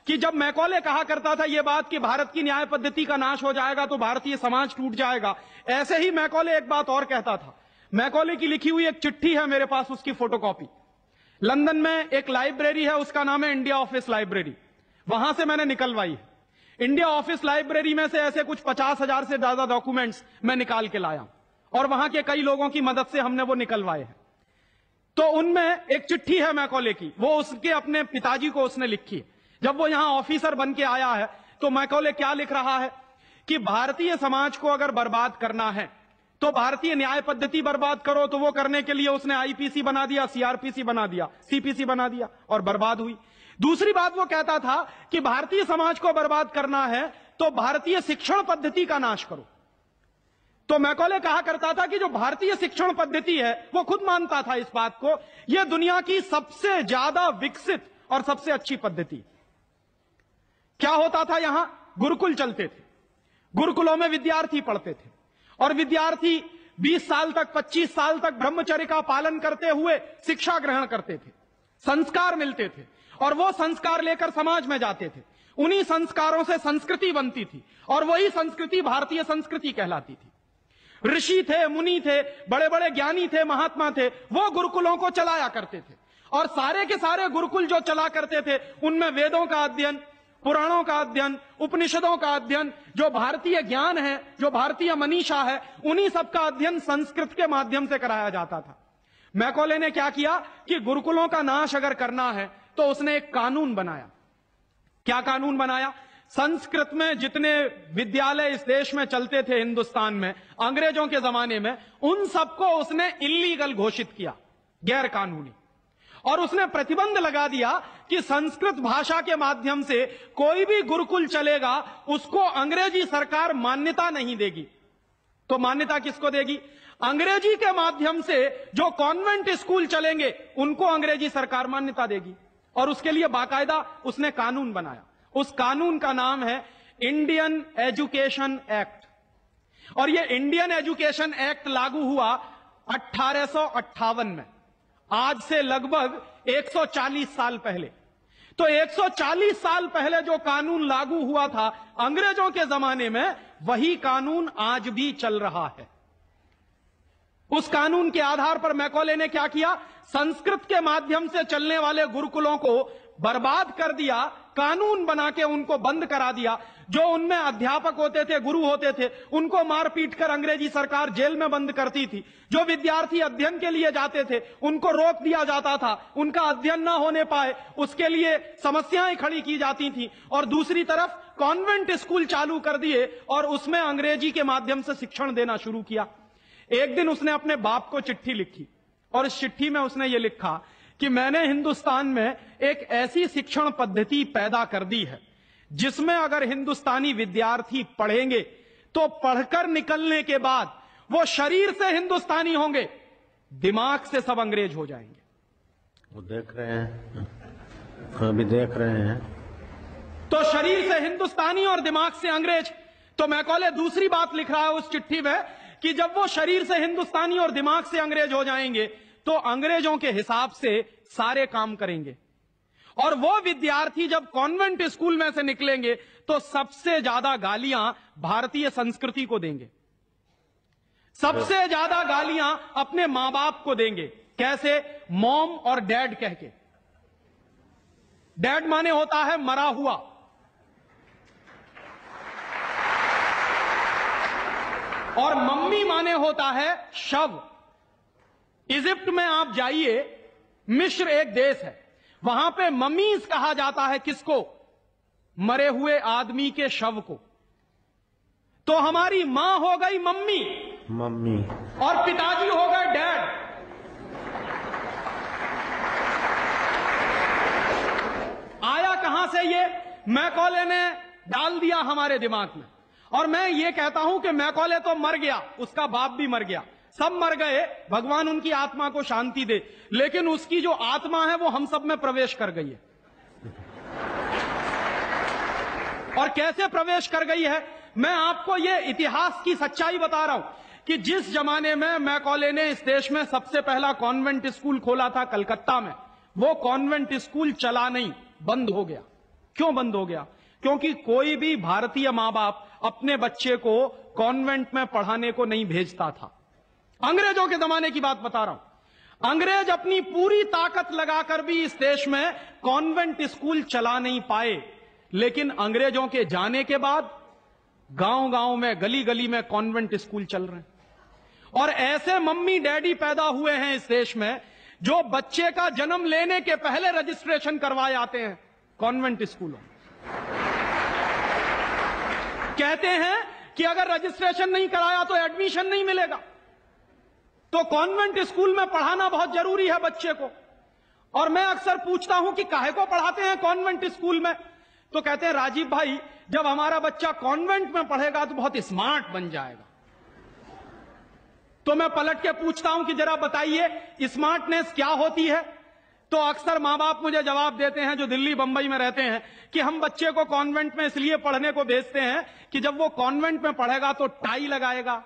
कि जब मैकॉले कहा करता था यह बात कि भारत की न्याय पद्धति का नाश हो जाएगा तो भारतीय समाज टूट जाएगा, ऐसे ही मैकॉले एक बात और कहता था। मैकॉले की लिखी हुई एक चिट्ठी है मेरे पास, उसकी फोटोकॉपी। लंदन में एक लाइब्रेरी है, उसका नाम है इंडिया ऑफिस लाइब्रेरी, वहां से मैंने निकलवाई है। इंडिया ऑफिस लाइब्रेरी में से ऐसे कुछ 50,000 से ज्यादा डॉक्यूमेंट्स मैं निकाल के लाया और वहां के कई लोगों की मदद से हमने वो निकलवाए हैं। तो उनमें एक चिट्ठी है मैकॉले की, वो उसके अपने पिताजी को उसने लिखी है। जब वो यहां ऑफिसर बन के आया है तो मैकॉले क्या लिख रहा है कि भारतीय समाज को अगर बर्बाद करना है तो भारतीय न्याय पद्धति बर्बाद करो। तो वो करने के लिए उसने आईपीसी बना दिया, सीआरपीसी बना दिया, सीपीसी बना दिया और बर्बाद हुई। दूसरी बात वो कहता था कि भारतीय समाज को बर्बाद करना है तो भारतीय शिक्षण पद्धति का नाश करो। तो मैकॉले कहा करता था कि जो भारतीय शिक्षण पद्धति है, वो खुद मानता था इस बात को, यह दुनिया की सबसे ज्यादा विकसित और सबसे अच्छी पद्धति। क्या होता था, यहां गुरुकुल चलते थे, गुरुकुलों में विद्यार्थी पढ़ते थे और विद्यार्थी 20 साल तक, 25 साल तक ब्रह्मचर्य का पालन करते हुए शिक्षा ग्रहण करते थे, संस्कार मिलते थे और वो संस्कार लेकर समाज में जाते थे। उन्हीं संस्कारों से संस्कृति बनती थी और वही संस्कृति भारतीय संस्कृति कहलाती थी। ऋषि थे, मुनि थे, बड़े बड़े ज्ञानी थे, महात्मा थे, वो गुरुकुलों को चलाया करते थे और सारे के सारे गुरुकुल जो चला करते थे उनमें वेदों का अध्ययन, पुराणों का अध्ययन, उपनिषदों का अध्ययन, जो भारतीय ज्ञान है, जो भारतीय मनीषा है, उन्हीं सब का अध्ययन संस्कृत के माध्यम से कराया जाता था। मैकॉले ने क्या किया कि गुरुकुलों का नाश अगर करना है तो उसने एक कानून बनाया। क्या कानून बनाया? संस्कृत में जितने विद्यालय इस देश में चलते थे, हिंदुस्तान में अंग्रेजों के जमाने में, उन सबको उसने इल्लीगल घोषित किया, गैर कानूनी। और उसने प्रतिबंध लगा दिया कि संस्कृत भाषा के माध्यम से कोई भी गुरुकुल चलेगा उसको अंग्रेजी सरकार मान्यता नहीं देगी। तो मान्यता किसको देगी? अंग्रेजी के माध्यम से जो कॉन्वेंट स्कूल चलेंगे उनको अंग्रेजी सरकार मान्यता देगी। और उसके लिए बाकायदा उसने कानून बनाया। उस कानून का नाम है इंडियन एजुकेशन एक्ट। और यह इंडियन एजुकेशन एक्ट लागू हुआ 1858 में, आज से लगभग 140 साल पहले। तो 140 साल पहले जो कानून लागू हुआ था अंग्रेजों के जमाने में, वही कानून आज भी चल रहा है। उस कानून के आधार पर मैकॉले ने क्या किया? संस्कृत के माध्यम से चलने वाले गुरुकुलों को बर्बाद कर दिया, कानून बना के उनको बंद करा दिया। जो उनमें अध्यापक होते थे, गुरु होते थे, उनको मार पीट कर अंग्रेजी सरकार जेल में बंद करती थी। जो विद्यार्थी अध्ययन के लिए जाते थे उनको रोक दिया जाता था, उनका अध्ययन ना होने पाए उसके लिए समस्याएं खड़ी की जाती थी। और दूसरी तरफ कॉन्वेंट स्कूल चालू कर दिए और उसमें अंग्रेजी के माध्यम से शिक्षण देना शुरू किया। एक दिन उसने अपने बाप को चिट्ठी लिखी और इस चिट्ठी में उसने ये लिखा कि मैंने हिंदुस्तान में एक ऐसी शिक्षण पद्धति पैदा कर दी है जिसमें अगर हिंदुस्तानी विद्यार्थी पढ़ेंगे तो पढ़कर निकलने के बाद वो शरीर से हिंदुस्तानी होंगे, दिमाग से सब अंग्रेज हो जाएंगे। वो देख रहे हैं, अभी देख रहे हैं। तो शरीर से हिंदुस्तानी और दिमाग से अंग्रेज। तो मैकॉले दूसरी बात लिख रहा है उस चिट्ठी में कि जब वो शरीर से हिंदुस्तानी और दिमाग से अंग्रेज हो जाएंगे तो अंग्रेजों के हिसाब से सारे काम करेंगे। और वो विद्यार्थी जब कॉन्वेंट स्कूल में से निकलेंगे तो सबसे ज्यादा गालियां भारतीय संस्कृति को देंगे, सबसे ज्यादा गालियां अपने मां बाप को देंगे। कैसे? मॉम और डैड कह के। डैड माने होता है मरा हुआ, और मम्मी माने होता है शव। इजिप्ट में आप जाइए, मिस्र एक देश है, वहां पे मम्मीज कहा जाता है किसको? मरे हुए आदमी के शव को। तो हमारी मां हो गई मम्मी, मम्मी, और पिताजी हो गए डैड। आया कहां से ये? मैकॉले ने डाल दिया हमारे दिमाग में। और मैं ये कहता हूं कि मैकॉले तो मर गया, उसका बाप भी मर गया, सब मर गए, भगवान उनकी आत्मा को शांति दे, लेकिन उसकी जो आत्मा है वो हम सब में प्रवेश कर गई है। और कैसे प्रवेश कर गई है? मैं आपको ये इतिहास की सच्चाई बता रहा हूं कि जिस जमाने में मैकॉले ने इस देश में सबसे पहला कॉन्वेंट स्कूल खोला था कलकत्ता में, वो कॉन्वेंट स्कूल चला नहीं, बंद हो गया। क्यों बंद हो गया? क्योंकि कोई भी भारतीय मां बाप अपने बच्चे को कॉन्वेंट में पढ़ाने को नहीं भेजता था। अंग्रेजों के जमाने की बात बता रहा हूं। अंग्रेज अपनी पूरी ताकत लगाकर भी इस देश में कॉन्वेंट स्कूल चला नहीं पाए, लेकिन अंग्रेजों के जाने के बाद गांव गांव में, गली गली में कॉन्वेंट स्कूल चल रहे हैं। और ऐसे मम्मी डैडी पैदा हुए हैं इस देश में जो बच्चे का जन्म लेने के पहले रजिस्ट्रेशन करवाए आते हैं कॉन्वेंट स्कूलों में। कहते हैं कि अगर रजिस्ट्रेशन नहीं कराया तो एडमिशन नहीं मिलेगा। तो कॉन्वेंट स्कूल में पढ़ाना बहुत जरूरी है बच्चे को। और मैं अक्सर पूछता हूं कि काहे को पढ़ाते हैं कॉन्वेंट स्कूल में? तो कहते हैं राजीव भाई, जब हमारा बच्चा कॉन्वेंट में पढ़ेगा तो बहुत स्मार्ट बन जाएगा। तो मैं पलट के पूछता हूं कि जरा बताइए स्मार्टनेस क्या होती है? तो अक्सर मां बाप मुझे जवाब देते हैं जो दिल्ली बंबई में रहते हैं कि हम बच्चे को कॉन्वेंट में इसलिए पढ़ने को भेजते हैं कि जब वो कॉन्वेंट में पढ़ेगा तो टाई लगाएगा,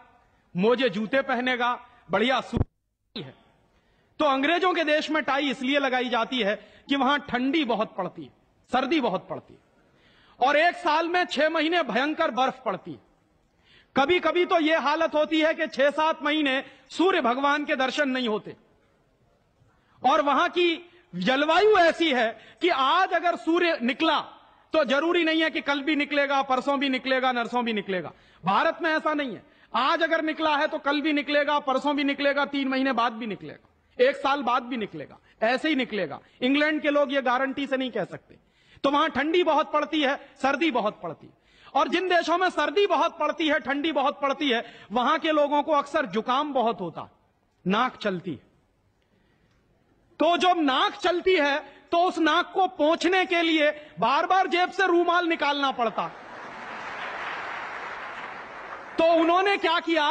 मोजे जूते पहनेगा, बढ़िया सूट है। तो अंग्रेजों के देश में टाई इसलिए लगाई जाती है कि वहां ठंडी बहुत पड़ती है, सर्दी बहुत पड़ती है, और एक साल में 6 महीने भयंकर बर्फ पड़ती है। कभी कभी तो यह हालत होती है कि 6-7 महीने सूर्य भगवान के दर्शन नहीं होते। और वहां की जलवायु ऐसी है कि आज अगर सूर्य निकला तो जरूरी नहीं है कि कल भी निकलेगा, परसों भी निकलेगा, नरसों भी निकलेगा। भारत में ऐसा नहीं है। आज अगर निकला है तो कल भी निकलेगा, परसों भी निकलेगा, 3 महीने बाद भी निकलेगा, 1 साल बाद भी निकलेगा, ऐसे ही निकलेगा। इंग्लैंड के लोग ये गारंटी से नहीं कह सकते। तो वहां ठंडी बहुत पड़ती है, सर्दी बहुत पड़ती है। और जिन देशों में सर्दी बहुत पड़ती है, ठंडी बहुत पड़ती है, वहां के लोगों को अक्सर जुकाम बहुत होता, नाक चलती है। तो जब नाक चलती है तो उस नाक को पोंछने के लिए बार बार जेब से रूमाल निकालना पड़ता। तो उन्होंने क्या किया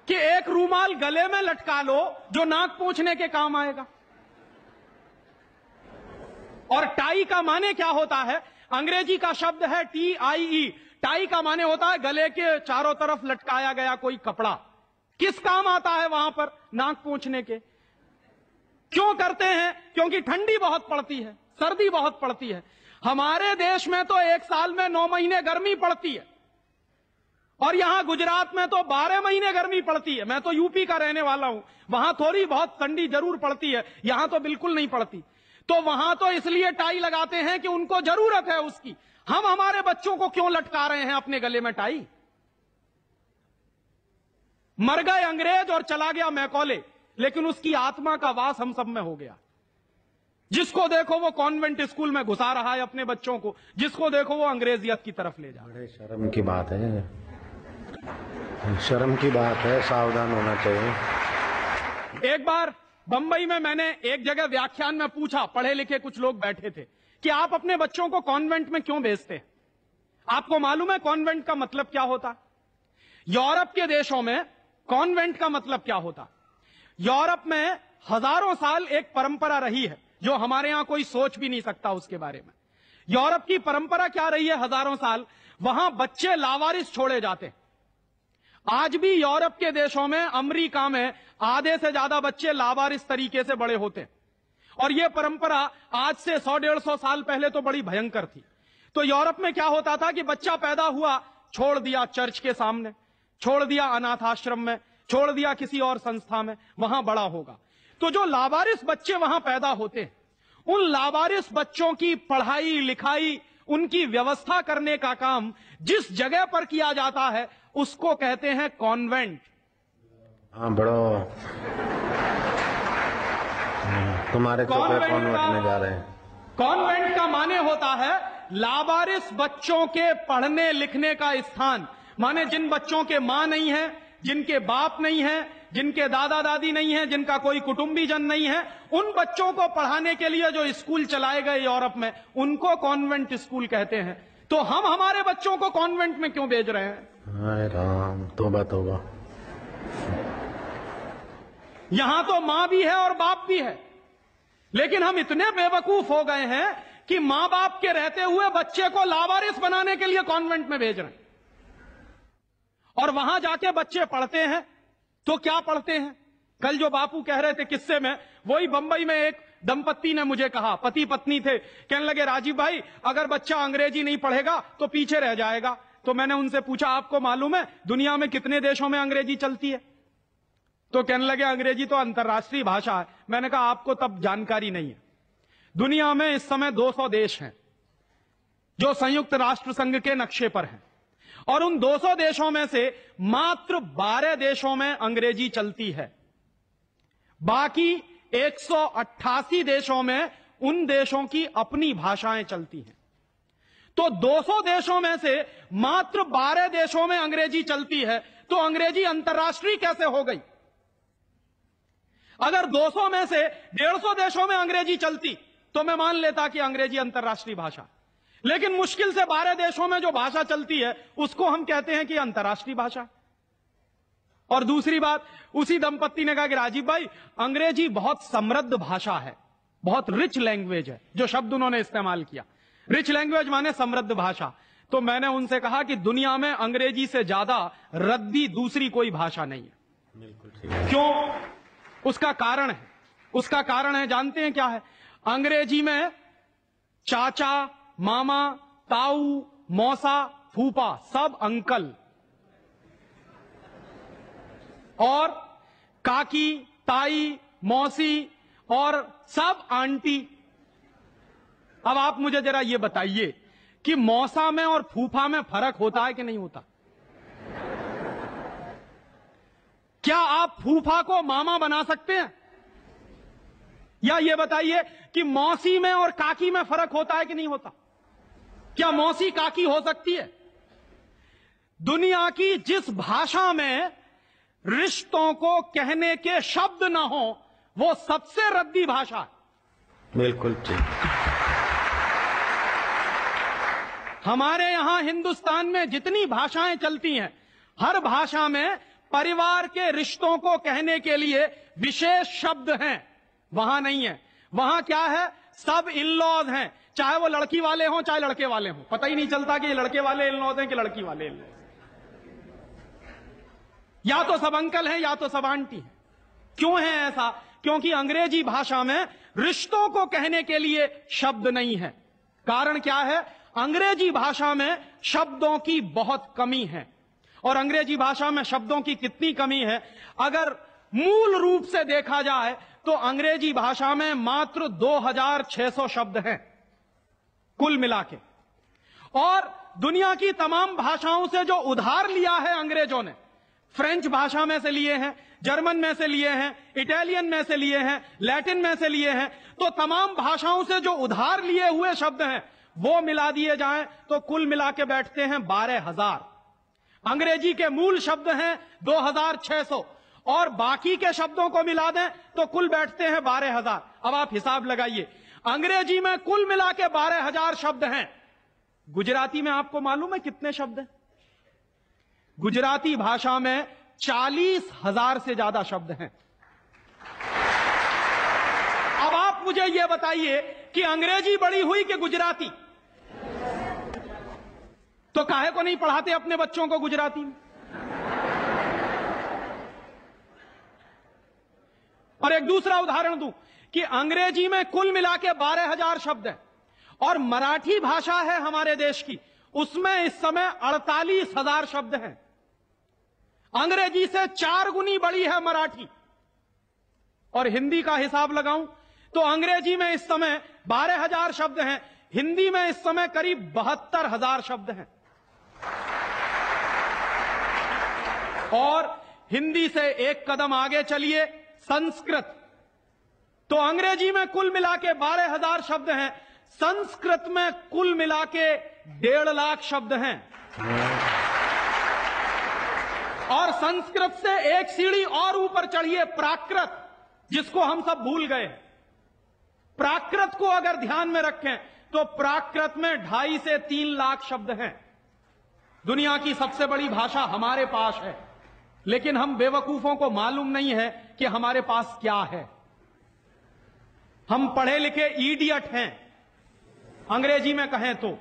कि एक रूमाल गले में लटका लो जो नाक पोंछने के काम आएगा। और टाई का माने क्या होता है? अंग्रेजी का शब्द है TIE। टाई का माने होता है गले के चारों तरफ लटकाया गया कोई कपड़ा। किस काम आता है वहां पर? नाक पोंछने के। क्यों करते हैं? क्योंकि ठंडी बहुत पड़ती है, सर्दी बहुत पड़ती है। हमारे देश में तो 1 साल में 9 महीने गर्मी पड़ती है, और यहां गुजरात में तो 12 महीने गर्मी पड़ती है। मैं तो यूपी का रहने वाला हूं, वहां थोड़ी बहुत ठंडी जरूर पड़ती है, यहां तो बिल्कुल नहीं पड़ती। तो वहां तो इसलिए टाई लगाते हैं कि उनको जरूरत है उसकी। हम हमारे बच्चों को क्यों लटका रहे हैं अपने गले में टाई? मर गए अंग्रेज और चला गया मैकॉले, लेकिन उसकी आत्मा का वास हम सब में हो गया। जिसको देखो वो कॉन्वेंट स्कूल में घुसा रहा है अपने बच्चों को, जिसको देखो वो अंग्रेजियत की तरफ ले जा रहा है। बड़े शर्म की बात है, शर्म की बात है, सावधान होना चाहिए। एक बार बंबई में मैंने एक जगह व्याख्यान में पूछा, पढ़े लिखे कुछ लोग बैठे थे, कि आप अपने बच्चों को कॉन्वेंट में क्यों भेजते हैं? आपको मालूम है कॉन्वेंट का मतलब क्या होता? यूरोप के देशों में कॉन्वेंट का मतलब क्या होता? यूरोप में हजारों साल एक परंपरा रही है जो हमारे यहां कोई सोच भी नहीं सकता उसके बारे में। यूरोप की परंपरा क्या रही है हजारों साल? वहां बच्चे लावारिस छोड़े जाते हैं। आज भी यूरोप के देशों में, अमेरिका में आधे से ज्यादा बच्चे लावारिस तरीके से बड़े होते हैं। और यह परंपरा आज से 100-150 साल पहले तो बड़ी भयंकर थी। तो यूरोप में क्या होता था कि बच्चा पैदा हुआ, छोड़ दिया चर्च के सामने, छोड़ दिया अनाथ आश्रम में, छोड़ दिया किसी और संस्था में, वहां बड़ा होगा। तो जो लावारिस बच्चे वहां पैदा होते हैं, उन लावारिस बच्चों की पढ़ाई लिखाई, उनकी व्यवस्था करने का काम जिस जगह पर किया जाता है उसको कहते हैं कॉन्वेंट। हाँ बड़ो, तुम्हारे चौके कॉन्वेंट में जा रहे हैं। कॉन्वेंट का माने होता है लावारिस बच्चों के पढ़ने लिखने का स्थान। माने जिन बच्चों के मां नहीं है, जिनके बाप नहीं है, जिनके दादा दादी नहीं है, जिनका कोई कुटुंबीजन नहीं है, उन बच्चों को पढ़ाने के लिए जो स्कूल चलाए गए यूरोप में, उनको कॉन्वेंट स्कूल कहते हैं। तो हम हमारे बच्चों को कॉन्वेंट में क्यों भेज रहे हैं? हाय राम, तौबा तौबा। यहां तो मां भी है और बाप भी है, लेकिन हम इतने बेवकूफ हो गए हैं कि मां बाप के रहते हुए बच्चे को लावारिस बनाने के लिए कॉन्वेंट में भेज रहे हैं। और वहां जाके बच्चे पढ़ते हैं तो क्या पढ़ते हैं? कल जो बापू कह रहे थे किस्से में, वही बंबई में एक दंपत्ति ने मुझे कहा, पति पत्नी थे, कहने लगे राजीव भाई अगर बच्चा अंग्रेजी नहीं पढ़ेगा तो पीछे रह जाएगा। तो मैंने उनसे पूछा आपको मालूम है दुनिया में कितने देशों में अंग्रेजी चलती है? तो कहने लगे अंग्रेजी तो अंतर्राष्ट्रीय भाषा है। मैंने कहा आपको तब जानकारी नहीं है। दुनिया में इस समय 200 देश हैं जो संयुक्त राष्ट्र संघ के नक्शे पर हैं, और उन 200 देशों में से मात्र 12 देशों में अंग्रेजी चलती है। बाकी 188 देशों में उन देशों की अपनी भाषाएं चलती हैं। तो 200 देशों में से मात्र 12 देशों में अंग्रेजी चलती है, तो अंग्रेजी अंतर्राष्ट्रीय कैसे हो गई? अगर 200 में से 150 देशों में अंग्रेजी चलती तो मैं मान लेता कि अंग्रेजी अंतर्राष्ट्रीय भाषा, लेकिन मुश्किल से 12 देशों में जो भाषा चलती है उसको हम कहते हैं कि अंतर्राष्ट्रीय भाषा। और दूसरी बात, उसी दंपत्ति ने कहा कि राजीव भाई अंग्रेजी बहुत समृद्ध भाषा है, बहुत रिच लैंग्वेज है। जो शब्द उन्होंने इस्तेमाल किया, रिच लैंग्वेज माने समृद्ध भाषा। तो मैंने उनसे कहा कि दुनिया में अंग्रेजी से ज्यादा रद्दी दूसरी कोई भाषा नहीं है। बिल्कुल ठीक है। क्यों? उसका कारण है, उसका कारण है जानते हैं क्या है? अंग्रेजी में चाचा, मामा, ताऊ, मौसा, फूफा सब अंकल, और काकी, ताई, मौसी और सब आंटी। अब आप मुझे जरा ये बताइए कि मौसा में और फूफा में फर्क होता है कि नहीं होता? क्या आप फूफा को मामा बना सकते हैं? या ये बताइए कि मौसी में और काकी में फर्क होता है कि नहीं होता? क्या मौसी काकी हो सकती है? दुनिया की जिस भाषा में रिश्तों को कहने के शब्द ना हो वो सबसे रद्दी भाषा है। बिल्कुल ठीक। हमारे यहां हिंदुस्तान में जितनी भाषाएं चलती हैं, हर भाषा में परिवार के रिश्तों को कहने के लिए विशेष शब्द हैं। वहां नहीं है। वहां क्या है? सब इन लॉज हैं, चाहे वो लड़की वाले हों चाहे लड़के वाले हों। पता ही नहीं चलता कि ये लड़के वाले इन लॉज हैं कि लड़की वाले इन लॉज। या तो सब अंकल हैं या तो सब आंटी हैं। क्यों है ऐसा? क्योंकि अंग्रेजी भाषा में रिश्तों को कहने के लिए शब्द नहीं है। कारण क्या है? अंग्रेजी भाषा में शब्दों की बहुत कमी है। और अंग्रेजी भाषा में शब्दों की कितनी कमी है? अगर मूल रूप से देखा जाए तो अंग्रेजी भाषा में मात्र 2600 शब्द हैं कुल मिला के। और दुनिया की तमाम भाषाओं से जो उधार लिया है अंग्रेजों ने, फ्रेंच भाषा में से लिए हैं, जर्मन में से लिए हैं, इटालियन में से लिए हैं, लैटिन में से लिए हैं, तो तमाम भाषाओं से जो उधार लिए हुए शब्द हैं वो मिला दिए जाएं तो कुल मिला के बैठते हैं 12,000। अंग्रेजी के मूल शब्द हैं 2600 और बाकी के शब्दों को मिला दें तो कुल बैठते हैं 12,000। अब आप हिसाब लगाइए, अंग्रेजी में कुल मिला के 12,000 शब्द हैं। गुजराती में आपको मालूम है कितने शब्द हैं? गुजराती भाषा में 40,000 से ज्यादा शब्द हैं। अब आप मुझे यह बताइए कि अंग्रेजी बड़ी हुई कि गुजराती? तो काहे को नहीं पढ़ाते अपने बच्चों को गुजराती में? और एक दूसरा उदाहरण दूं कि अंग्रेजी में कुल मिला के 12,000 शब्द हैं और मराठी भाषा है हमारे देश की, उसमें इस समय 48,000 शब्द हैं। अंग्रेजी से 4 गुनी बड़ी है मराठी। और हिंदी का हिसाब लगाऊं तो अंग्रेजी में इस समय 12,000 शब्द हैं, हिंदी में इस समय करीब 72,000 शब्द हैं। और हिंदी से एक कदम आगे चलिए, संस्कृत। तो अंग्रेजी में कुल मिला के 12,000 शब्द हैं, संस्कृत में कुल मिला के 1.5 लाख शब्द हैं। और संस्कृत से एक सीढ़ी और ऊपर चढ़िए, प्राकृत, जिसको हम सब भूल गए। प्राकृत को अगर ध्यान में रखें तो प्राकृत में 2.5 से 3 लाख शब्द हैं। दुनिया की सबसे बड़ी भाषा हमारे पास है, लेकिन हम बेवकूफों को मालूम नहीं है कि हमारे पास क्या है। हम पढ़े लिखे इडियट हैं, अंग्रेजी में कहें तो।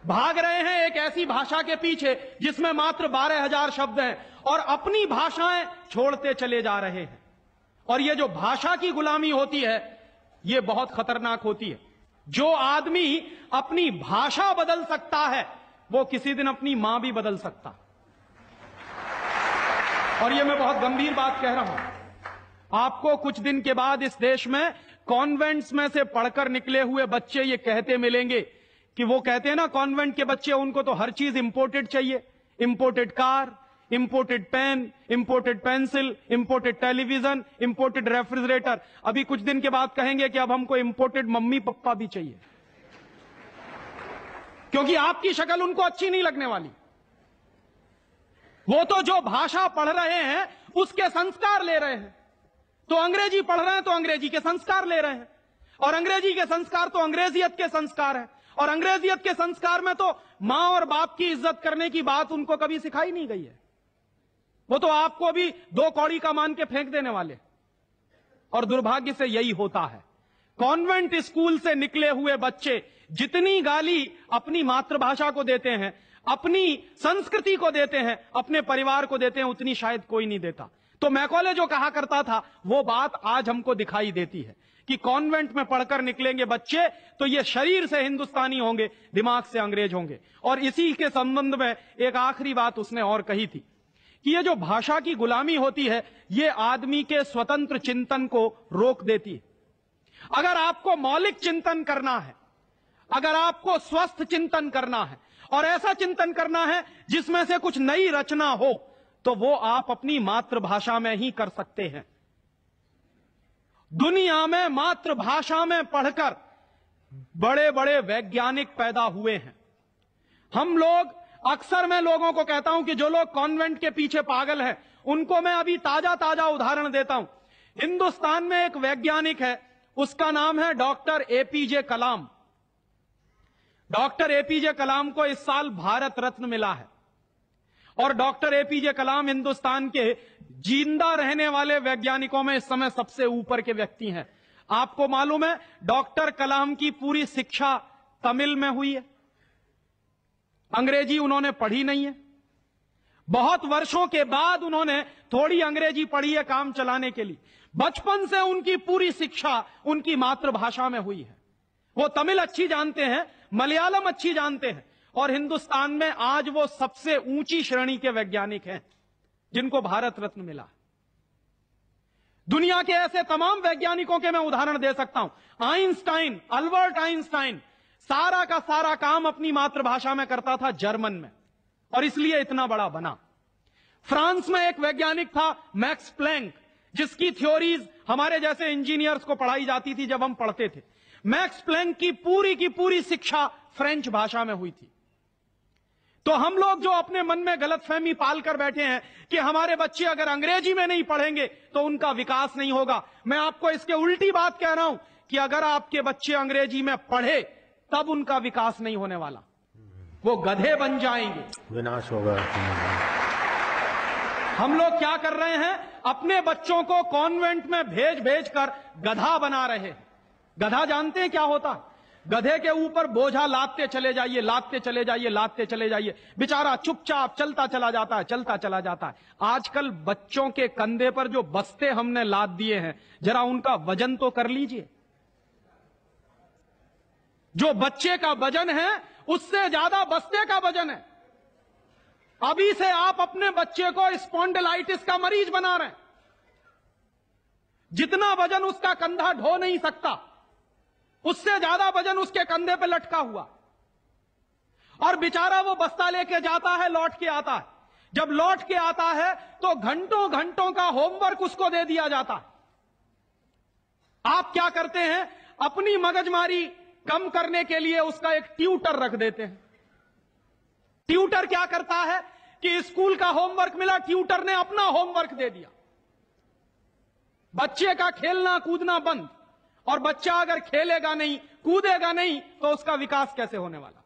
भाग रहे हैं एक ऐसी भाषा के पीछे जिसमें मात्र 12,000 शब्द हैं और अपनी भाषाएं छोड़ते चले जा रहे हैं। और ये जो भाषा की गुलामी होती है, ये बहुत खतरनाक होती है। जो आदमी अपनी भाषा बदल सकता है वो किसी दिन अपनी मां भी बदल सकता है। और ये मैं बहुत गंभीर बात कह रहा हूं। आपको कुछ दिन के बाद इस देश में कॉन्वेंट्स में से पढ़कर निकले हुए बच्चे ये कहते मिलेंगे कि वो कहते हैं ना, कॉन्वेंट के बच्चे, उनको तो हर चीज इंपोर्टेड चाहिए। Imported car, imported pen, imported pencil, imported television, imported refrigerator. अभी कुछ दिन के बाद कहेंगे कि अब हमको इंपोर्टेड मम्मी पापा भी चाहिए, क्योंकि आपकी शक्ल उनको अच्छी नहीं लगने वाली। वो तो जो भाषा पढ़ रहे हैं उसके संस्कार ले रहे हैं। तो अंग्रेजी पढ़ रहे हैं तो अंग्रेजी के संस्कार ले रहे हैं, और अंग्रेजी के संस्कार तो अंग्रेजियत के संस्कार हैं, और अंग्रेजियत के संस्कार में तो मां और बाप की इज्जत करने की बात उनको कभी सिखाई नहीं गई है। वो तो आपको भी 2 कौड़ी का मान के फेंक देने वाले। और दुर्भाग्य से यही होता है। कॉन्वेंट स्कूल से निकले हुए बच्चे जितनी गाली अपनी मातृभाषा को देते हैं, अपनी संस्कृति को देते हैं, अपने परिवार को देते हैं, उतनी शायद कोई नहीं देता। तो मैकॉले जो कहा करता था वो बात आज हमको दिखाई देती है कि कॉन्वेंट में पढ़कर निकलेंगे बच्चे तो ये शरीर से हिंदुस्तानी होंगे, दिमाग से अंग्रेज होंगे। और इसी के संबंध में एक आखिरी बात उसने और कही थी कि ये जो भाषा की गुलामी होती है ये आदमी के स्वतंत्र चिंतन को रोक देती है। अगर आपको मौलिक चिंतन करना है, अगर आपको स्वस्थ चिंतन करना है और ऐसा चिंतन करना है जिसमें से कुछ नई रचना हो, तो वो आप अपनी मातृभाषा में ही कर सकते हैं। दुनिया में मातृभाषा में पढ़कर बड़े बड़े वैज्ञानिक पैदा हुए हैं। हम लोग, अक्सर मैं लोगों को कहता हूं कि जो लोग कॉन्वेंट के पीछे पागल हैं उनको मैं अभी ताजा ताजा उदाहरण देता हूं। हिंदुस्तान में एक वैज्ञानिक है, उसका नाम है डॉक्टर एपीजे कलाम। डॉक्टर एपीजे कलाम को इस साल भारत रत्न मिला है, और डॉक्टर एपीजे कलाम हिंदुस्तान के जिंदा रहने वाले वैज्ञानिकों में इस समय सबसे ऊपर के व्यक्ति हैं। आपको मालूम है डॉक्टर कलाम की पूरी शिक्षा तमिल में हुई है, अंग्रेजी उन्होंने पढ़ी नहीं है। बहुत वर्षों के बाद उन्होंने थोड़ी अंग्रेजी पढ़ी है काम चलाने के लिए। बचपन से उनकी पूरी शिक्षा उनकी मातृभाषा में हुई है। वो तमिल अच्छी जानते हैं, मलयालम अच्छी जानते हैं, और हिंदुस्तान में आज वो सबसे ऊंची श्रेणी के वैज्ञानिक हैं जिनको भारत रत्न मिला। दुनिया के ऐसे तमाम वैज्ञानिकों के मैं उदाहरण दे सकता हूं। आइंस्टाइन, अल्बर्ट आइंस्टाइन सारा का सारा काम अपनी मातृभाषा में करता था, जर्मन में, और इसलिए इतना बड़ा बना। फ्रांस में एक वैज्ञानिक था मैक्स प्लैंक, जिसकी थ्योरीज हमारे जैसे इंजीनियर्स को पढ़ाई जाती थी जब हम पढ़ते थे। मैक्स प्लैंक की पूरी शिक्षा फ्रेंच भाषा में हुई थी। तो हम लोग जो अपने मन में गलतफहमी पाल कर बैठे हैं कि हमारे बच्चे अगर अंग्रेजी में नहीं पढ़ेंगे तो उनका विकास नहीं होगा, मैं आपको इसके उल्टी बात कह रहा हूं कि अगर आपके बच्चे अंग्रेजी में पढ़े तब उनका विकास नहीं होने वाला, वो गधे बन जाएंगे, विनाश होगा। हम लोग क्या कर रहे हैं, अपने बच्चों को कॉन्वेंट में भेज कर गधा बना रहे हैं। गधा जानते हैं क्या होता है? गधे के ऊपर बोझा लादते चले जाइए, लादते चले जाइए, लादते चले जाइए, बेचारा चुपचाप चलता चला जाता है, चलता चला जाता है। आजकल बच्चों के कंधे पर जो बस्ते हमने लाद दिए हैं, जरा उनका वजन तो कर लीजिए। जो बच्चे का वजन है उससे ज्यादा बस्ते का वजन है। अभी से आप अपने बच्चे को स्पॉन्डिलाइटिस का मरीज बना रहे हैं। जितना वजन उसका कंधा ढो नहीं सकता, उससे ज्यादा वजन उसके कंधे पे लटका हुआ, और बेचारा वो बस्ता लेके जाता है, लौट के आता है। जब लौट के आता है तो घंटों घंटों का होमवर्क उसको दे दिया जाता है। आप क्या करते हैं, अपनी मगजमारी कम करने के लिए उसका एक ट्यूटर रख देते हैं। ट्यूटर क्या करता है कि स्कूल का होमवर्क मिला, ट्यूटर ने अपना होमवर्क दे दिया। बच्चे का खेलना कूदना बंद, और बच्चा अगर खेलेगा नहीं, कूदेगा नहीं, तो उसका विकास कैसे होने वाला?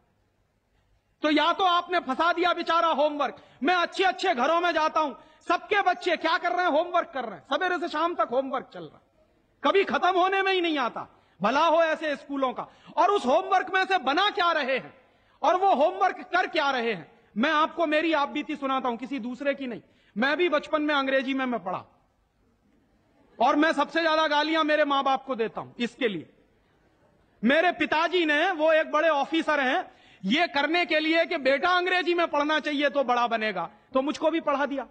तो या तो आपने फंसा दिया बेचारा होमवर्क। मैं अच्छे अच्छे घरों में जाता हूं, सबके बच्चे क्या कर रहे हैं, होमवर्क कर रहे हैं, सवेरे से शाम तक होमवर्क चल रहा है, कभी खत्म होने में ही नहीं आता। भला हो ऐसे स्कूलों का। और उस होमवर्क में से बना क्या रहे हैं, और वो होमवर्क कर क्या रहे हैं? मैं आपको मेरी आप बीती सुनाता हूं, किसी दूसरे की नहीं। मैं भी बचपन में अंग्रेजी में मैं पढ़ा, और मैं सबसे ज्यादा गालियां मेरे मां बाप को देता हूं इसके लिए मेरे पिताजी ने, वो एक बड़े ऑफिसर हैं, ये करने के लिए कि बेटा अंग्रेजी में पढ़ना चाहिए तो बड़ा बनेगा, तो मुझको भी पढ़ा दिया।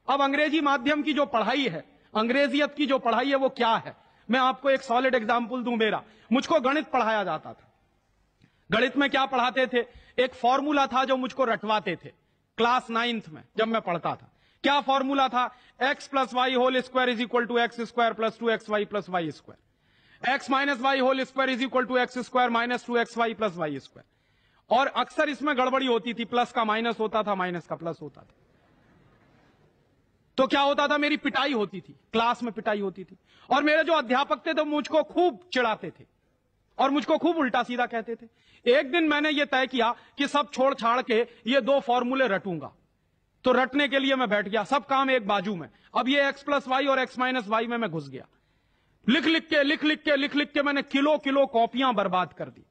अब अंग्रेजी माध्यम की जो पढ़ाई है, अंग्रेजियत की जो पढ़ाई है, वो क्या है? मैं आपको एक सॉलिड एग्जाम्पल दूं। मुझको गणित पढ़ाया जाता था। गणित में क्या पढ़ाते थे? एक फॉर्मूला था जो मुझको रटवाते थे क्लास 9th में जब मैं पढ़ता था। क्या फॉर्मूला था? x plus y whole square is equal to x square plus 2xy plus y square, x minus y whole square is equal to x square minus 2xy plus y square. और अक्सर इसमें गड़बड़ी होती थी, plus का minus होता था, minus का प्लस होता था। तो क्या होता था? मेरी पिटाई होती थी, क्लास में पिटाई होती थी। और मेरे जो अध्यापक थे तो मुझको खूब चिढ़ाते थे और मुझको खूब उल्टा सीधा कहते थे। एक दिन मैंने ये तय किया कि सब छोड़ छाड़ के ये 2 फॉर्मूले रटूंगा। तो रटने के लिए मैं बैठ गया, सब काम एक बाजू में। अब ये x प्लस वाई और x माइनस वाई में मैं घुस गया। लिख लिख के मैंने किलो कॉपियां बर्बाद कर दी,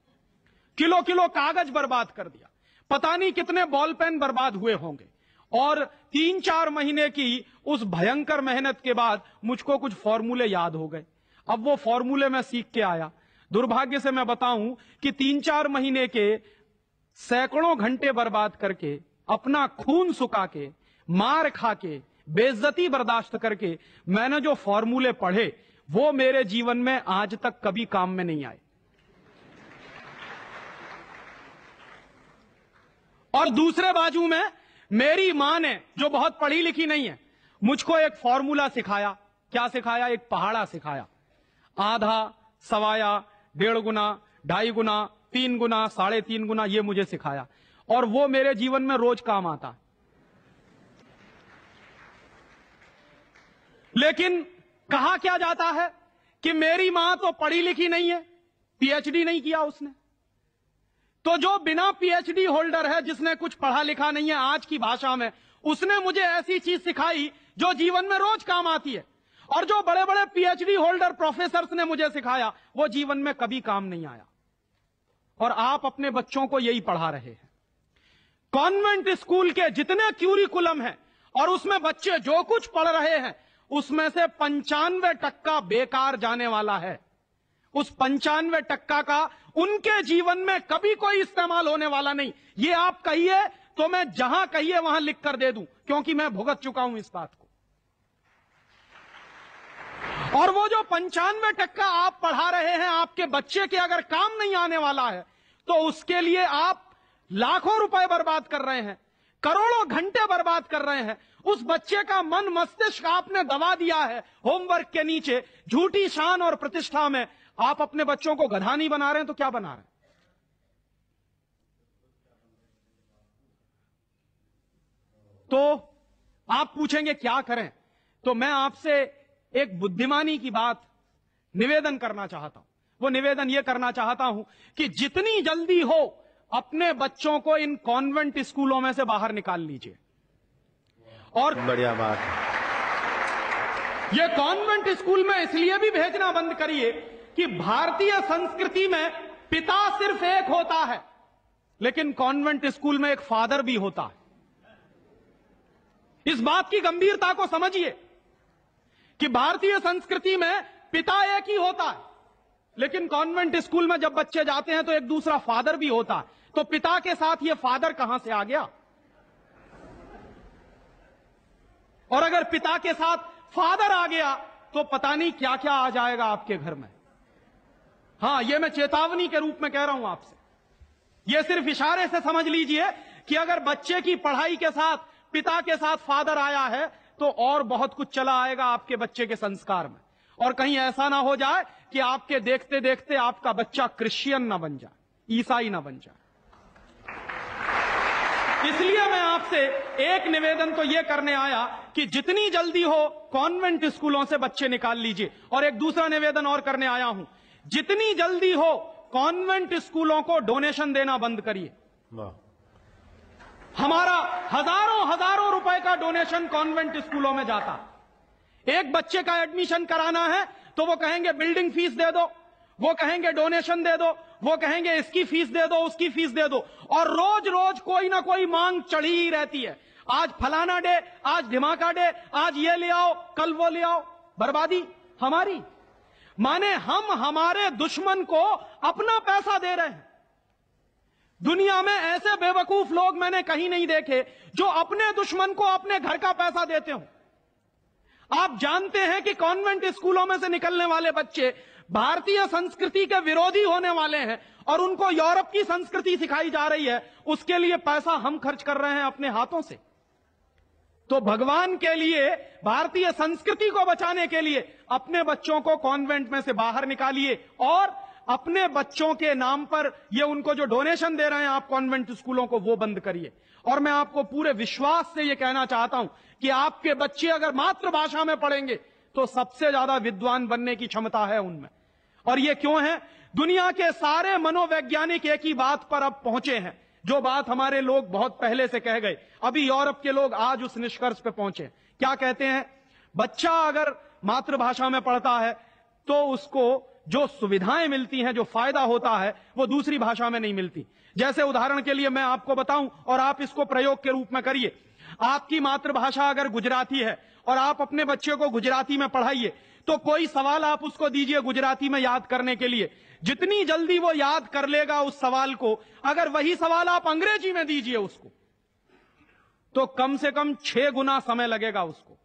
किलो कागज बर्बाद कर दिया, पता नहीं कितने बॉल पेन बर्बाद हुए होंगे। और 3-4 महीने की उस भयंकर मेहनत के बाद मुझको कुछ फॉर्मूले याद हो गए। अब वो फॉर्मूले मैं सीख के आया। दुर्भाग्य से मैं बताऊं कि 3-4 महीने के सैकड़ों घंटे बर्बाद करके, अपना खून सुखा के, मार खा के, बेइज्जती बर्दाश्त करके मैंने जो फॉर्मूले पढ़े वो मेरे जीवन में आज तक कभी काम में नहीं आए। और दूसरे बाजू में मेरी मां ने, जो बहुत पढ़ी लिखी नहीं है, मुझको एक फॉर्मूला सिखाया। क्या सिखाया? एक पहाड़ा सिखाया। आधा, सवाया, 1.5 गुना, 2.5 गुना, 3 गुना, 3.5 गुना, ये मुझे सिखाया। और वो मेरे जीवन में रोज काम आता। लेकिन कहा क्या जाता है कि मेरी मां तो पढ़ी लिखी नहीं है, पीएचडी नहीं किया उसने। तो जो बिना पीएचडी होल्डर है, जिसने कुछ पढ़ा लिखा नहीं है, आज की भाषा में, उसने मुझे ऐसी चीज सिखाई जो जीवन में रोज काम आती है। और जो बड़े बड़े पीएचडी होल्डर प्रोफेसर्स ने मुझे सिखाया वो जीवन में कभी काम नहीं आया। और आप अपने बच्चों को यही पढ़ा रहे हैं। कॉन्वेंट स्कूल के जितने क्यूरिकुलम हैं और उसमें बच्चे जो कुछ पढ़ रहे हैं, उसमें से 95% बेकार जाने वाला है। उस 95% का उनके जीवन में कभी कोई इस्तेमाल होने वाला नहीं। ये आप कहिए तो मैं जहां कहिए वहां लिख कर दे दूं, क्योंकि मैं भुगत चुका हूं इस बात को। और वो जो 95% आप पढ़ा रहे हैं, आपके बच्चे के अगर काम नहीं आने वाला है, तो उसके लिए आप लाखों रुपए बर्बाद कर रहे हैं, करोड़ों घंटे बर्बाद कर रहे हैं। उस बच्चे का मन मस्तिष्क आपने दबा दिया है होमवर्क के नीचे, झूठी शान और प्रतिष्ठा में। आप अपने बच्चों को गधा नहीं बना रहे हैं तो क्या बना रहे हैं? तो आप पूछेंगे क्या करें? तो मैं आपसे एक बुद्धिमानी की बात निवेदन करना चाहता हूं। वो निवेदन यह करना चाहता हूं कि जितनी जल्दी हो अपने बच्चों को इन कॉन्वेंट स्कूलों में से बाहर निकाल लीजिए। और बढ़िया बात है। ये कॉन्वेंट स्कूल में इसलिए भी भेजना बंद करिए कि भारतीय संस्कृति में पिता सिर्फ एक होता है, लेकिन कॉन्वेंट स्कूल में एक फादर भी होता है। इस बात की गंभीरता को समझिए कि भारतीय संस्कृति में पिता एक ही होता है, लेकिन कॉन्वेंट स्कूल में जब बच्चे जाते हैं तो एक दूसरा फादर भी होता है। तो पिता के साथ ये फादर कहां से आ गया? और अगर पिता के साथ फादर आ गया तो पता नहीं क्या क्या आ जाएगा आपके घर में। हां, यह मैं चेतावनी के रूप में कह रहा हूं आपसे। यह सिर्फ इशारे से समझ लीजिए कि अगर बच्चे की पढ़ाई के साथ पिता के साथ फादर आया है तो और बहुत कुछ चला आएगा आपके बच्चे के संस्कार में। और कहीं ऐसा ना हो जाए कि आपके देखते देखते आपका बच्चा क्रिश्चियन ना बन जाए, ईसाई ना बन जाए। इसलिए मैं आपसे एक निवेदन तो यह करने आया कि जितनी जल्दी हो कॉन्वेंट स्कूलों से बच्चे निकाल लीजिए। और एक दूसरा निवेदन और करने आया हूं, जितनी जल्दी हो कॉन्वेंट स्कूलों को डोनेशन देना बंद करिए। हमारा हजारों रुपए का डोनेशन कॉन्वेंट स्कूलों में जाता। एक बच्चे का एडमिशन कराना है तो वो कहेंगे बिल्डिंग फीस दे दो, वो कहेंगे डोनेशन दे दो, वो कहेंगे इसकी फीस दे दो, उसकी फीस दे दो। और रोज रोज कोई ना कोई मांग चढ़ी ही रहती है। आज फलाना डे, आज धमाका डे, आज ये ले आओ, कल वो ले आओ। बर्बादी हमारी। माने हम हमारे दुश्मन को अपना पैसा दे रहे हैं। दुनिया में ऐसे बेवकूफ लोग मैंने कहीं नहीं देखे जो अपने दुश्मन को अपने घर का पैसा देते हो। आप जानते हैं कि कॉन्वेंट स्कूलों में से निकलने वाले बच्चे भारतीय संस्कृति के विरोधी होने वाले हैं और उनको यूरोप की संस्कृति सिखाई जा रही है। उसके लिए पैसा हम खर्च कर रहे हैं अपने हाथों से। तो भगवान के लिए, भारतीय संस्कृति को बचाने के लिए अपने बच्चों को कॉन्वेंट में से बाहर निकालिए और अपने बच्चों के नाम पर ये उनको जो डोनेशन दे रहे हैं आप कॉन्वेंट स्कूलों को, वो बंद करिए। और मैं आपको पूरे विश्वास से ये कहना चाहता हूं कि आपके बच्चे अगर मातृभाषा में पढ़ेंगे तो सबसे ज्यादा विद्वान बनने की क्षमता है उनमें। और ये क्यों है? दुनिया के सारे मनोवैज्ञानिक एक ही बात पर अब पहुंचे हैं, जो बात हमारे लोग बहुत पहले से कह गए। अभी यूरोप के लोग आज उस निष्कर्ष पे पहुंचे। क्या कहते हैं? बच्चा अगर मातृभाषा में पढ़ता है तो उसको जो सुविधाएं मिलती हैं, जो फायदा होता है, वो दूसरी भाषा में नहीं मिलती। जैसे उदाहरण के लिए मैं आपको बताऊं और आप इसको प्रयोग के रूप में करिए। आपकी मातृभाषा अगर गुजराती है और आप अपने बच्चे को गुजराती में पढ़ाइए तो कोई सवाल आप उसको दीजिए गुजराती में याद करने के लिए, जितनी जल्दी वो याद कर लेगा उस सवाल को, अगर वही सवाल आप अंग्रेजी में दीजिए उसको तो कम से कम 6 गुना समय लगेगा उसको।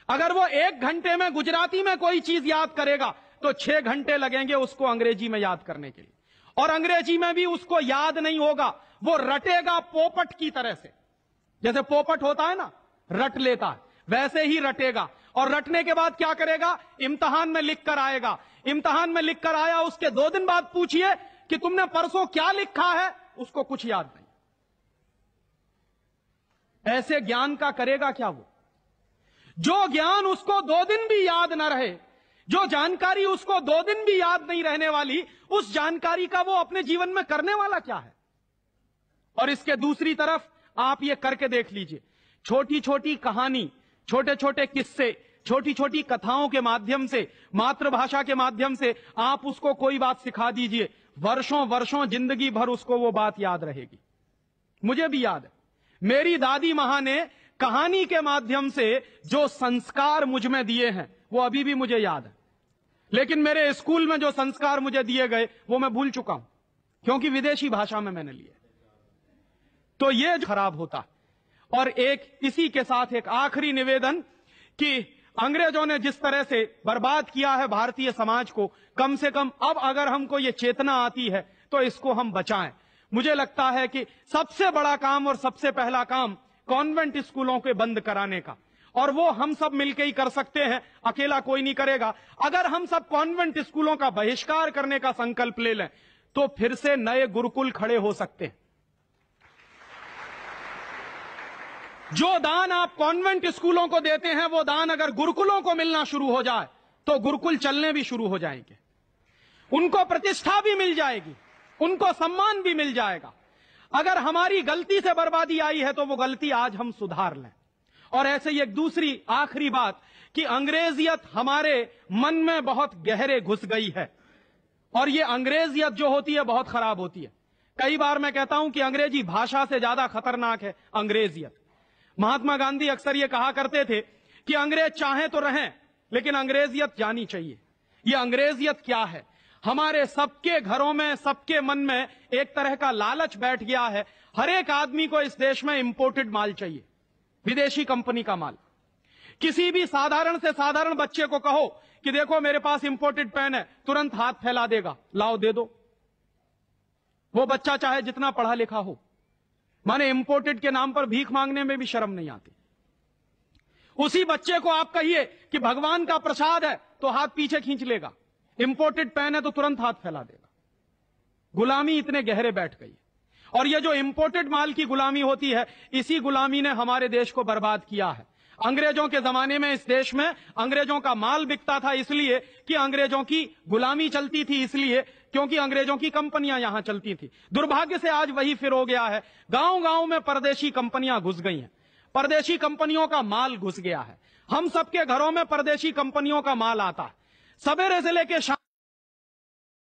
अगर वो 1 घंटे में गुजराती में कोई चीज याद करेगा तो 6 घंटे लगेंगे उसको अंग्रेजी में याद करने के लिए। और अंग्रेजी में भी उसको याद नहीं होगा, वो रटेगा पोपट की तरह से। जैसे पोपट होता है ना, रट लेता है, वैसे ही रटेगा। और रटने के बाद क्या करेगा? इम्तिहान में लिख कर आएगा। इम्तिहान में लिख कर आया, उसके 2 दिन बाद पूछिए कि तुमने परसों क्या लिखा है, उसको कुछ याद नहीं। ऐसे ज्ञान का करेगा क्या वो? जो ज्ञान उसको 2 दिन भी याद न रहे, जो जानकारी उसको 2 दिन भी याद नहीं रहने वाली, उस जानकारी का वो अपने जीवन में करने वाला क्या है? और इसके दूसरी तरफ आप ये करके देख लीजिए। छोटी छोटी कहानी, छोटे छोटे किस्से, छोटी छोटी कथाओं के माध्यम से, मातृभाषा के माध्यम से आप उसको कोई बात सिखा दीजिए, वर्षों वर्षों जिंदगी भर उसको वो बात याद रहेगी। मुझे भी याद है, मेरी दादी मां ने कहानी के माध्यम से जो संस्कार मुझ में दिए हैं वो अभी भी मुझे याद है। लेकिन मेरे स्कूल में जो संस्कार मुझे दिए गए वो मैं भूल चुका हूं, क्योंकि विदेशी भाषा में मैंने लिए। तो ये खराब होता। और एक इसी के साथ एक आखिरी निवेदन कि अंग्रेजों ने जिस तरह से बर्बाद किया है भारतीय समाज को, कम से कम अब अगर हमको ये चेतना आती है तो इसको हम बचाएं। मुझे लगता है कि सबसे बड़ा काम और सबसे पहला काम कॉन्वेंट स्कूलों के बंद कराने का, और वो हम सब मिलकर ही कर सकते हैं, अकेला कोई नहीं करेगा। अगर हम सब कॉन्वेंट स्कूलों का बहिष्कार करने का संकल्प ले लें तो फिर से नए गुरुकुल खड़े हो सकते हैं। जो दान आप कॉन्वेंट स्कूलों को देते हैं वो दान अगर गुरुकुलों को मिलना शुरू हो जाए तो गुरुकुल चलने भी शुरू हो जाएंगे, उनको प्रतिष्ठा भी मिल जाएगी, उनको सम्मान भी मिल जाएगा। अगर हमारी गलती से बर्बादी आई है तो वो गलती आज हम सुधार लें। और ऐसे ही एक दूसरी आखिरी बात कि अंग्रेजियत हमारे मन में बहुत गहरे घुस गई है, और ये अंग्रेजियत जो होती है बहुत खराब होती है। कई बार मैं कहता हूं कि अंग्रेजी भाषा से ज्यादा खतरनाक है अंग्रेजियत। महात्मा गांधी अक्सर ये कहा करते थे कि अंग्रेज चाहे तो रहें लेकिन अंग्रेजियत जानी चाहिए। ये अंग्रेजियत क्या है? हमारे सबके घरों में, सबके मन में एक तरह का लालच बैठ गया है। हर एक आदमी को इस देश में इंपोर्टेड माल चाहिए, विदेशी कंपनी का माल। किसी भी साधारण से साधारण बच्चे को कहो कि देखो मेरे पास इंपोर्टेड पेन है, तुरंत हाथ फैला देगा, लाओ दे दो। वो बच्चा चाहे जितना पढ़ा लिखा हो, माने इंपोर्टेड के नाम पर भीख मांगने में भी शर्म नहीं आती। उसी बच्चे को आप कहिए कि भगवान का प्रसाद है तो हाथ पीछे खींच लेगा, इंपोर्टेड पेन है तो तुरंत हाथ फैला देगा। गुलामी इतने गहरे बैठ गई। और ये जो इंपोर्टेड माल की गुलामी होती है, इसी गुलामी ने हमारे देश को बर्बाद किया है। अंग्रेजों के जमाने में इस देश में अंग्रेजों का माल बिकता था इसलिए कि अंग्रेजों की गुलामी चलती थी, इसलिए क्योंकि अंग्रेजों की कंपनियां यहां चलती थी। दुर्भाग्य से आज वही फिर हो गया है। गांव गांव में परदेशी कंपनियां घुस गई हैं, परदेशी कंपनियों का माल घुस गया है। हम सबके घरों में परदेशी कंपनियों का माल आता है। सवेरे से लेकर